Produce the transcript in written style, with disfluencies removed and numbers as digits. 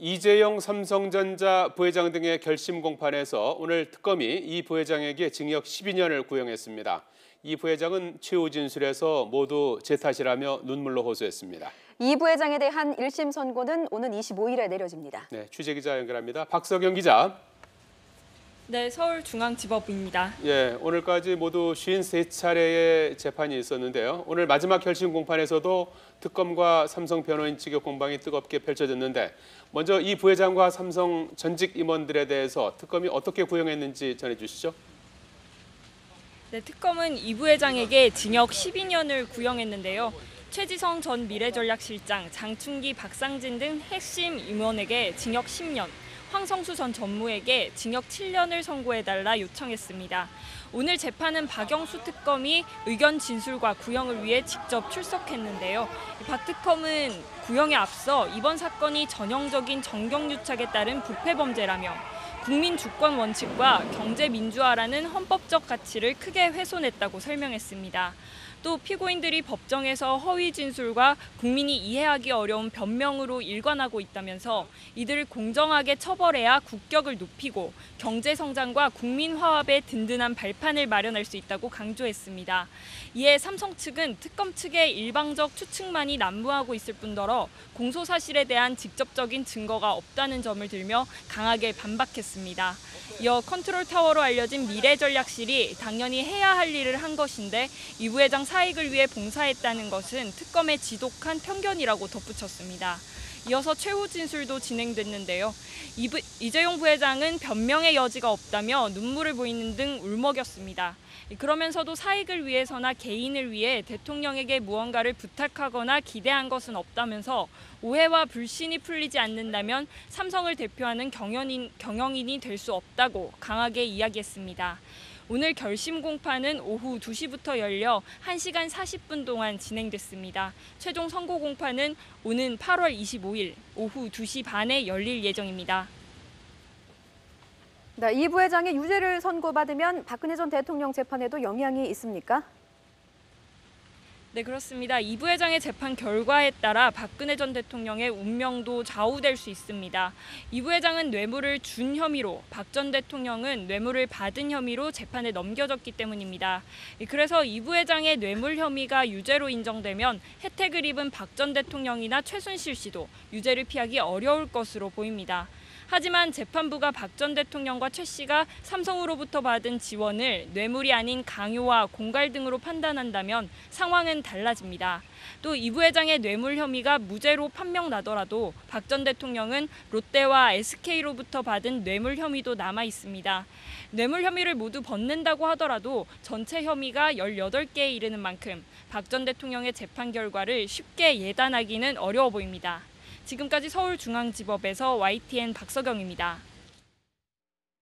이재용 삼성전자 부회장 등의 결심 공판에서 오늘 특검이 이 부회장에게 징역 12년을 구형했습니다. 이 부회장은 최후 진술에서 모두 제 탓이라며 눈물로 호소했습니다. 이 부회장에 대한 1심 선고는 오는 25일에 내려집니다. 네, 취재기자 연결합니다. 박석영 기자. 네, 서울중앙지법입니다. 예, 오늘까지 모두 53차례의 재판이 있었는데요. 오늘 마지막 결심 공판에서도 특검과 삼성 변호인 측의 공방이 뜨겁게 펼쳐졌는데 먼저 이 부회장과 삼성 전직 임원들에 대해서 특검이 어떻게 구형했는지 전해주시죠. 네, 특검은 이 부회장에게 징역 12년을 구형했는데요. 최지성 전 미래전략실장, 장충기, 박상진 등 핵심 임원에게 징역 10년, 황성수 전 전무에게 징역 7년을 선고해달라 요청했습니다. 오늘 재판은 박영수 특검이 의견 진술과 구형을 위해 직접 출석했는데요. 박 특검은 구형에 앞서 이번 사건이 전형적인 정경유착에 따른 부패 범죄라며 국민 주권 원칙과 경제 민주화라는 헌법적 가치를 크게 훼손했다고 설명했습니다. 또 피고인들이 법정에서 허위 진술과 국민이 이해하기 어려운 변명으로 일관하고 있다면서 이들을 공정하게 처벌해야 국격을 높이고 경제 성장과 국민 화합의 든든한 발판을 마련할 수 있다고 강조했습니다. 이에 삼성 측은 특검 측의 일방적 추측만이 난무하고 있을 뿐더러 공소 사실에 대한 직접적인 증거가 없다는 점을 들며 강하게 반박했습니다. 이어 컨트롤 타워로 알려진 미래전략실이 당연히 해야 할 일을 한 것인데 이 부회장 사익을 위해 봉사했다는 것은 특검의 지독한 편견이라고 덧붙였습니다. 이어서 최후 진술도 진행됐는데요. 이재용 부회장은 변명의 여지가 없다며 눈물을 보이는 등 울먹였습니다. 그러면서도 사익을 위해서나 개인을 위해 대통령에게 무언가를 부탁하거나 기대한 것은 없다면서 오해와 불신이 풀리지 않는다면 삼성을 대표하는 경영인이 될 수 없다고 강하게 이야기했습니다. 오늘 결심 공판은 오후 2시부터 열려 1시간 40분 동안 진행됐습니다. 최종 선고 공판은 오는 8월 25일 오후 2시 반에 열릴 예정입니다. 네, 이 부회장의 유죄를 선고받으면 박근혜 전 대통령 재판에도 영향이 있습니까? 네, 그렇습니다. 이 부회장의 재판 결과에 따라 박근혜 전 대통령의 운명도 좌우될 수 있습니다. 이 부회장은 뇌물을 준 혐의로, 박 전 대통령은 뇌물을 받은 혐의로 재판에 넘겨졌기 때문입니다. 그래서 이 부회장의 뇌물 혐의가 유죄로 인정되면 혜택을 입은 박 전 대통령이나 최순실 씨도 유죄를 피하기 어려울 것으로 보입니다. 하지만 재판부가 박 전 대통령과 최 씨가 삼성으로부터 받은 지원을 뇌물이 아닌 강요와 공갈 등으로 판단한다면 상황은 달라집니다. 또 이 부회장의 뇌물 혐의가 무죄로 판명나더라도 박 전 대통령은 롯데와 SK로부터 받은 뇌물 혐의도 남아 있습니다. 뇌물 혐의를 모두 벗는다고 하더라도 전체 혐의가 18개에 이르는 만큼 박 전 대통령의 재판 결과를 쉽게 예단하기는 어려워 보입니다. 지금까지 서울중앙지법에서 YTN 박석영입니다.